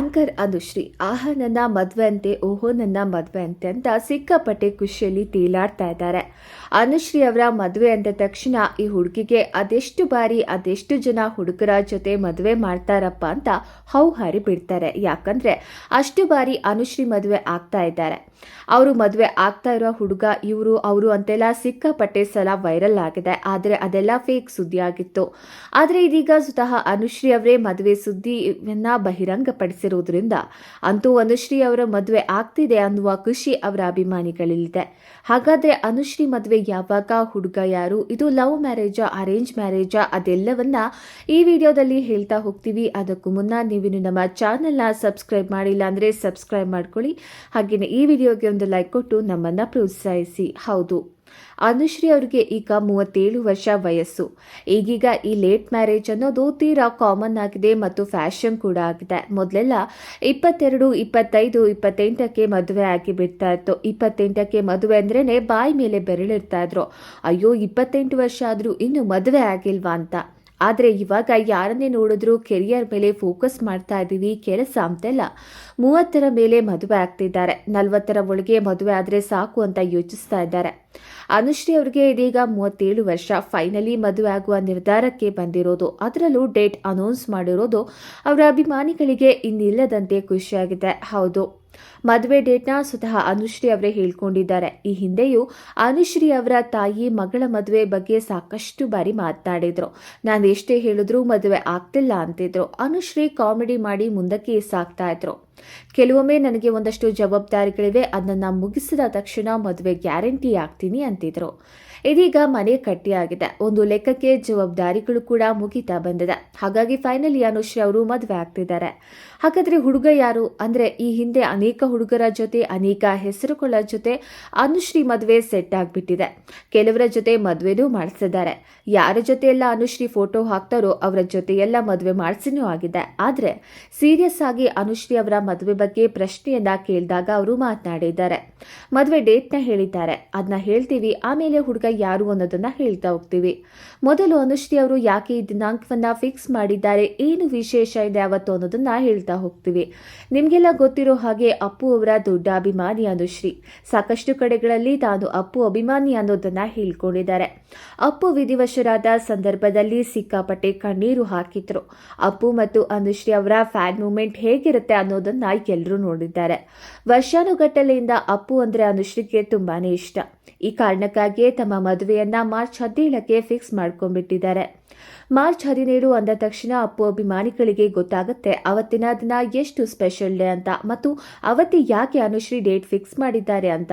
Anchor Anushree ಆಹಾ ನನ್ನ ಮದ್ವೆ ಅಂತೆ, ಓಹೋ ನನ್ನ ಮದ್ವೆ ಅಂತೆ ಅಂತ ಸಿಕ್ಕಾಪಟ್ಟೆ ಖುಷಿಯಲ್ಲಿ ತೇಲಾಡ್ತಾ ಇದ್ದಾರೆ. ಅನುಶ್ರೀ ಅವರ ಮದುವೆ ಅಂದ ತಕ್ಷಣ ಈ ಹುಡುಗಿಗೆ ಅದೆಷ್ಟು ಬಾರಿ ಅದೆಷ್ಟು ಜನ ಹುಡುಗರ ಜೊತೆ ಮದುವೆ ಮಾಡ್ತಾರಪ್ಪ ಅಂತ ಹೌಹಾರಿ ಬಿಡ್ತಾರೆ. ಯಾಕಂದ್ರೆ ಅಷ್ಟು ಬಾರಿ ಅನುಶ್ರೀ ಮದುವೆ ಆಗ್ತಾ ಇದ್ದಾರೆ. ಅವರು ಮದುವೆ ಆಗ್ತಾ ಇರೋ ಹುಡುಗ ಇವರು ಅವರು ಅಂತೆಲ್ಲ ಸಿಕ್ಕಾಪಟ್ಟೆ ಸಲ ವೈರಲ್ ಆಗಿದೆ. ಆದರೆ ಅದೆಲ್ಲ ಫೇಕ್ ಸುದ್ದಿ ಆಗಿತ್ತು. ಆದರೆ ಇದೀಗ ಸ್ವತಃ ಅನುಶ್ರೀ ಅವರೇ ಮದುವೆ ಸುದ್ದಿಯನ್ನ ಬಹಿರಂಗಪಡಿಸಿರುವುದರಿಂದ ಅಂತೂ ಅನುಶ್ರೀ ಅವರ ಮದುವೆ ಆಗ್ತಿದೆ ಅನ್ನುವ ಖುಷಿ ಅವರ ಅಭಿಮಾನಿಗಳಲ್ಲಿದೆ. ಹಾಗಾದ್ರೆ ಅನುಶ್ರೀ ಮದುವೆ ಯಾವಾಗ, ಹುಡುಗ ಯಾರು, ಇದು ಲವ್ ಮ್ಯಾರೇಜಾ ಅರೇಂಜ್ ಮ್ಯಾರೇಜಾ, ಅದೆಲ್ಲವನ್ನ ಈ ವಿಡಿಯೋದಲ್ಲಿ ಹೇಳ್ತಾ ಹೋಗ್ತೀವಿ. ಅದಕ್ಕೂ ಮುನ್ನ ನೀವಿನ್ನು ನಮ್ಮ ಚಾನೆಲ್ನ ಸಬ್ಸ್ಕ್ರೈಬ್ ಮಾಡಿಲ್ಲ ಅಂದ್ರೆ ಸಬ್ಸ್ಕ್ರೈಬ್ ಮಾಡ್ಕೊಳ್ಳಿ. ಹಾಗೆಯೇ ಈ ವಿಡಿಯೋಗೆ ಒಂದು ಲೈಕ್ ಕೊಟ್ಟು ನಮ್ಮನ್ನ ಪ್ರೋತ್ಸಾಹಿಸಿ. ಹೌದು, ಅನುಶ್ರೀ ಅವರಿಗೆ ಈಗ 37 ವರ್ಷ ವಯಸ್ಸು. ಈಗೀಗ ಈ ಲೇಟ್ ಮ್ಯಾರೇಜ್ ಅನ್ನೋದು ತೀರಾ ಕಾಮನ್ ಆಗಿದೆ ಮತ್ತು ಫ್ಯಾಷನ್ ಕೂಡ ಆಗಿದೆ. ಮೊದಲೆಲ್ಲ 22, 25, 28ಕ್ಕೆ ಮದುವೆ ಆಗಿ ಬಿಡ್ತಾ ಇತ್ತು. 28ಕ್ಕೆ ಮದುವೆ ಅಂದ್ರೇನೆ ಬಾಯಿ ಮೇಲೆ ಬೆರಳಿರ್ತಾ ಇದ್ರು. ಅಯ್ಯೋ 28 ವರ್ಷ ಆದ್ರೂ ಇನ್ನು ಮದುವೆ ಆಗಿಲ್ವಾ ಅಂತ. ಆದರೆ ಇವಾಗ ಯಾರನ್ನೇ ನೋಡಿದ್ರು ಕೆರಿಯರ್ ಮೇಲೆ ಫೋಕಸ್ ಮಾಡ್ತಾ ಇದ್ದೀವಿ, ಕೆಲಸ ಅಂತೆಲ್ಲ 30ರ ಮೇಲೆ ಮದುವೆ ಆಗ್ತಿದ್ದಾರೆ. 40ರ ಒಳಗೆ ಮದುವೆ ಆದರೆ ಸಾಕು ಅಂತ ಯೋಚಿಸ್ತಾ ಇದ್ದಾರೆ. ಅನುಶ್ರೀ ಅವರಿಗೆ ಇದೀಗ 37 ವರ್ಷ. ಫೈನಲಿ ಮದುವೆ ಆಗುವ ನಿರ್ಧಾರಕ್ಕೆ ಬಂದಿರೋದು, ಅದರಲ್ಲೂ ಡೇಟ್ ಅನೌನ್ಸ್ ಮಾಡಿರೋದು ಅವರ ಅಭಿಮಾನಿಗಳಿಗೆ ಇನ್ನಿಲ್ಲದಂತೆ ಖುಷಿಯಾಗಿದೆ. ಹೌದು, ಮದುವೆ ಡೇಟ್ನ ಸ್ವತಃ ಅನುಶ್ರೀ ಅವರೇ ಹೇಳ್ಕೊಂಡಿದ್ದಾರೆ. ಈ ಹಿಂದೆಯೂ ಅನುಶ್ರೀ ಅವರ ತಾಯಿ ಮಗಳ ಮದುವೆ ಬಗ್ಗೆ ಸಾಕಷ್ಟು ಬಾರಿ ಮಾತನಾಡಿದ್ರು. ನಾನು ಎಷ್ಟೇ ಹೇಳಿದ್ರು ಮದುವೆ ಆಗ್ತಿಲ್ಲ ಅಂತಿದ್ರು. ಅನುಶ್ರೀ ಕಾಮಿಡಿ ಮಾಡಿ ಮುಂದಕ್ಕೆ ಸಾಗ್ತಾ ಇದ್ರು. ಕೆಲವೊಮ್ಮೆ ನನಗೆ ಒಂದಷ್ಟು ಜವಾಬ್ದಾರಿಗಳಿವೆ, ಅದನ್ನ ಮುಗಿಸಿದ ತಕ್ಷಣ ಮದುವೆ ಗ್ಯಾರಂಟಿ ಆಗ್ತೀನಿ ಅಂತಿದ್ರು. ಇದೀಗ ಮನೆ ಕಟ್ಟಿಯಾಗಿದೆ. ಒಂದು ಲೆಕ್ಕಕ್ಕೆ ಜವಾಬ್ದಾರಿಗಳು ಕೂಡ ಮುಗಿತಾ ಬಂದಿದೆ. ಹಾಗಾಗಿ ಫೈನಲಿ ಅನುಶ್ರೀ ಅವರು ಮದುವೆ ಆಗ್ತಿದ್ದಾರೆ. ಹಾಗಾದ್ರೆ ಹುಡುಗ ಯಾರು ಅಂದ್ರೆ, ಈ ಹಿಂದೆ ಅನೇಕ ಹುಡುಗರ ಜೊತೆ ಅನೇಕ ಹೆಸರುಗಳ ಜೊತೆ ಅನುಶ್ರೀ ಮದುವೆ ಸೆಟ್ ಆಗ್ಬಿಟ್ಟಿದೆ. ಕೆಲವರ ಜೊತೆ ಮದುವೆನೂ ಮಾಡಿಸಿದ್ದಾರೆ. ಯಾರ ಜೊತೆ ಎಲ್ಲ ಅನುಶ್ರೀ ಫೋಟೋ ಹಾಕ್ತಾರೋ ಅವರ ಜೊತೆ ಎಲ್ಲ ಮದುವೆ ಮಾಡಿಸಿನೂ ಆಗಿದೆ. ಆದ್ರೆ ಸೀರಿಯಸ್ ಆಗಿ ಅನುಶ್ರೀ ಅವರ ಮದುವೆ ಬಗ್ಗೆ ಪ್ರಶ್ನೆಯನ್ನ ಕೇಳಿದಾಗ ಅವರು ಮಾತನಾಡಿದ್ದಾರೆ. ಮದುವೆ ಡೇಟ್ನ ಹೇಳಿದ್ದಾರೆ, ಅದನ್ನ ಹೇಳ್ತೀವಿ. ಆಮೇಲೆ ಹುಡುಗ ಯಾರು ಅನ್ನೋದನ್ನ ಹೇಳ್ತಾ ಹೋಗ್ತೀವಿ. ಮೊದಲು ಅನುಶ್ರೀ ಅವರು ಯಾಕೆ ಈ ದಿನಾಂಕವನ್ನ ಫಿಕ್ಸ್ ಮಾಡಿದ್ದಾರೆ, ಏನು ವಿಶೇಷ ಇದೆ ಅವತ್ತು ಅನ್ನೋದನ್ನ ಹೇಳ್ತಾ ಹೋಗ್ತೀವಿ. ನಿಮ್ಗೆಲ್ಲ ಗೊತ್ತಿರೋ ಹಾಗೆ ಅಪ್ಪು ಅವರ ದೊಡ್ಡ ಅಭಿಮಾನಿ ಅನುಶ್ರೀ. ಸಾಕಷ್ಟು ಕಡೆಗಳಲ್ಲಿ ತಾನು ಅಪ್ಪು ಅಭಿಮಾನಿ ಅನ್ನೋದನ್ನ ಹೇಳ್ಕೊಂಡಿದ್ದಾರೆ. ಅಪ್ಪು ವಿಧಿವಶರಾದ ಸಂದರ್ಭದಲ್ಲಿ ಸಿಕ್ಕಾಪಟ್ಟೆ ಕಣ್ಣೀರು ಹಾಕಿದ್ರು. ಅಪ್ಪು ಮತ್ತು ಅನುಶ್ರೀ ಅವರ ಫ್ಯಾನ್ ಮೂಮೆಂಟ್ ಹೇಗಿರುತ್ತೆ ಅನ್ನೋದನ್ನ ಎಲ್ಲರೂ ನೋಡಿದ್ದಾರೆ. ವರ್ಷಾನುಗಟ್ಟಲೆಯಿಂದ ಅಪ್ಪು ಅಂದ್ರೆ ಅನುಶ್ರೀಗೆ ತುಂಬಾನೇ ಇಷ್ಟ. ಈ ಕಾರಣಕ್ಕಾಗಿಯೇ ತಮ್ಮ ಮದುವೆಯನ್ನ ಮಾರ್ಚ್ 17ಕ್ಕೆ ಫಿಕ್ಸ್ ಮಾಡ್ಕೊಂಡ್ಬಿಟ್ಟಿದ್ದಾರೆ. ಮಾರ್ಚ್ 17 ಅಂದ ತಕ್ಷಣ ಅಪ್ಪು ಅಭಿಮಾನಿಗಳಿಗೆ ಗೊತ್ತಾಗುತ್ತೆ ಅವತ್ತಿನ ದಿನ ಎಷ್ಟು ಸ್ಪೆಷಲ್ ಡೇ ಅಂತ, ಮತ್ತು ಅವತ್ತು ಯಾಕೆ ಅನುಶ್ರೀ ಡೇಟ್ ಫಿಕ್ಸ್ ಮಾಡಿದ್ದಾರೆ ಅಂತ.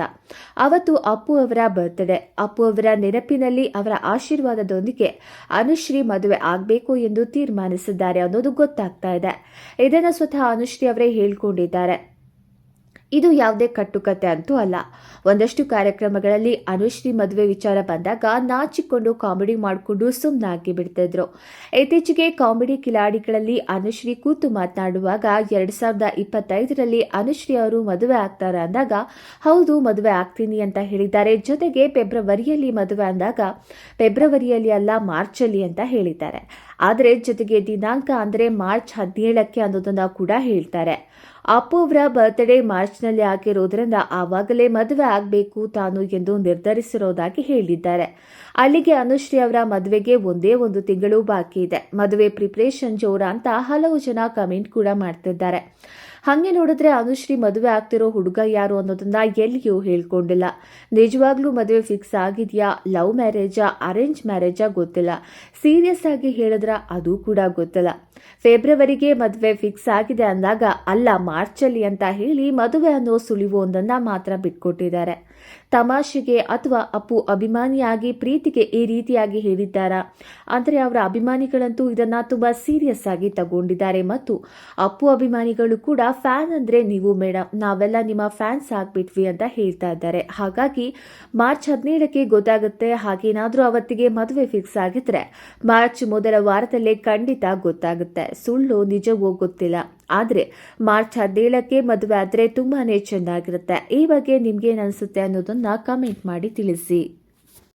ಅವತ್ತು ಅಪ್ಪು ಅವರ ಬರ್ತ್ಡೇ. ಅಪ್ಪು ಅವರ ನೆನಪಿನಲ್ಲಿ ಅವರ ಆಶೀರ್ವಾದದೊಂದಿಗೆ ಅನುಶ್ರೀ ಮದುವೆ ಆಗಬೇಕು ಎಂದು ತೀರ್ಮಾನಿಸಿದ್ದಾರೆ ಅನ್ನೋದು ಗೊತ್ತಾಗ್ತಾ ಇದೆ. ಇದನ್ನು ಸ್ವತಃ ಅನುಶ್ರೀ ಅವರೇ ಹೇಳ್ಕೊಂಡಿದ್ದಾರೆ. ಇದು ಯಾವುದೇ ಕಟ್ಟುಕತೆ ಅಂತೂ ಅಲ್ಲ. ಒಂದಷ್ಟು ಕಾರ್ಯಕ್ರಮಗಳಲ್ಲಿ ಅನುಶ್ರೀ ಮದುವೆ ವಿಚಾರ ಬಂದಾಗ ನಾಚಿಕೊಂಡು ಕಾಮಿಡಿ ಮಾಡಿಕೊಂಡು ಸುಮ್ಮನಾಗಿ ಬಿಡ್ತಿದ್ರು. ಇತ್ತೀಚೆಗೆ ಕಾಮಿಡಿ ಕಿಲಾಡಿಗಳಲ್ಲಿ ಅನುಶ್ರೀ ಕೂತು ಮಾತನಾಡುವಾಗ 2025ರಲ್ಲಿ ಅನುಶ್ರೀ ಅವರು ಮದುವೆ ಆಗ್ತಾರೆ ಅಂದಾಗ ಹೌದು ಮದುವೆ ಆಗ್ತೀನಿ ಅಂತ ಹೇಳಿದ್ದಾರೆ. ಜೊತೆಗೆ ಫೆಬ್ರವರಿಯಲ್ಲಿ ಮದುವೆ ಅಂದಾಗ ಫೆಬ್ರವರಿಯಲ್ಲಿ ಅಲ್ಲ ಮಾರ್ಚಲ್ಲಿ ಅಂತ ಹೇಳಿದ್ದಾರೆ. ಆದರೆ ಜೊತೆಗೆ ದಿನಾಂಕ ಅಂದರೆ ಮಾರ್ಚ್ 17ಕ್ಕೆ ಅನ್ನೋದನ್ನ ಕೂಡ ಹೇಳ್ತಾರೆ. ಅಪ್ಪು ಅವರ ಬರ್ತ್ಡೇ ಮಾರ್ಚ್ನಲ್ಲಿ ಆಗಿರೋದ್ರಿಂದ ಆವಾಗಲೇ ಮದುವೆ ಆಗಬೇಕು ತಾನು ಎಂದು ನಿರ್ಧರಿಸಿರೋದಾಗಿ ಹೇಳಿದ್ದಾರೆ. ಅಲ್ಲಿಗೆ ಅನುಶ್ರೀ ಅವರ ಮದುವೆಗೆ ಒಂದೇ ಒಂದು ತಿಂಗಳು ಬಾಕಿ ಇದೆ. ಮದುವೆ ಪ್ರಿಪರೇಷನ್ ಜೋರ ಅಂತ ಹಲವು ಜನ ಕಮೆಂಟ್ ಕೂಡ ಮಾಡ್ತಿದ್ದಾರೆ. ಹಾಗೆ ನೋಡಿದ್ರೆ ಅನುಶ್ರೀ ಮದುವೆ ಆಗ್ತಿರೋ ಹುಡುಗ ಯಾರು ಅನ್ನೋದನ್ನ ಎಲ್ಲಿಯೂ ಹೇಳ್ಕೊಂಡಿಲ್ಲ. ನಿಜವಾಗ್ಲೂ ಮದುವೆ ಫಿಕ್ಸ್ ಆಗಿದೆಯಾ, ಲವ್ ಮ್ಯಾರೇಜಾ ಅರೇಂಜ್ ಮ್ಯಾರೇಜಾ ಗೊತ್ತಿಲ್ಲ. ಸೀರಿಯಸ್ ಆಗಿ ಹೇಳಿದ್ರ ಅದು ಕೂಡ ಗೊತ್ತಿಲ್ಲ. ಫೆಬ್ರವರಿಗೆ ಮದುವೆ ಫಿಕ್ಸ್ ಆಗಿದೆ ಅಂದಾಗ ಅಲ್ಲ ಮಾರ್ಚಲ್ಲಿ ಅಂತ ಹೇಳಿ ಮದುವೆ ಅನ್ನೋ ಸುಳಿವು ಒಂದನ್ನ ಮಾತ್ರ ಬಿಟ್ಕೊಟ್ಟಿದ್ದಾರೆ. ತಮಾಷೆಗೆ ಅಥವಾ ಅಪ್ಪು ಅಭಿಮಾನಿಯಾಗಿ ಪ್ರೀತಿಗೆ ಈ ರೀತಿಯಾಗಿ ಹೇಳಿದ್ದಾರಾ ಅಂದರೆ ಅವರ ಅಭಿಮಾನಿಗಳಂತೂ ಇದನ್ನ ತುಂಬಾ ಸೀರಿಯಸ್ ಆಗಿ ತಗೊಂಡಿದ್ದಾರೆ. ಮತ್ತು ಅಪ್ಪು ಅಭಿಮಾನಿಗಳು ಕೂಡ ಫ್ಯಾನ್ ಅಂದ್ರೆ ನೀವು ಮೇಡಮ್, ನಾವೆಲ್ಲ ನಿಮ್ಮ ಫ್ಯಾನ್ಸ್ ಆಗ್ಬಿಟ್ವಿ ಅಂತ ಹೇಳ್ತಾ ಇದ್ದಾರೆ. ಹಾಗಾಗಿ ಮಾರ್ಚ್ 17ಕ್ಕೆ ಗೊತ್ತಾಗುತ್ತೆ. ಹಾಗೇನಾದ್ರೂ ಅವತ್ತಿಗೆ ಮದುವೆ ಫಿಕ್ಸ್ ಆಗಿದ್ರೆ ಮಾರ್ಚ್ ಮೊದಲ ವಾರದಲ್ಲೇ ಖಂಡಿತ ಗೊತ್ತಾಗುತ್ತೆ. ಸುಳ್ಳು ನಿಜವೋ ಗೊತ್ತಿಲ್ಲ, ಆದರೆ ಮಾರ್ಚ್ 17ಕ್ಕೆ ಮದುವೆ ಆದರೆ ತುಂಬಾನೇ ಚೆನ್ನಾಗಿರುತ್ತೆ. ಈ ಬಗ್ಗೆ ನಿಮ್ಗೇನು ಅನಿಸುತ್ತೆ ಅನ್ನೋದನ್ನ ಕಮೆಂಟ್ ಮಾಡಿ ತಿಳಿಸಿ.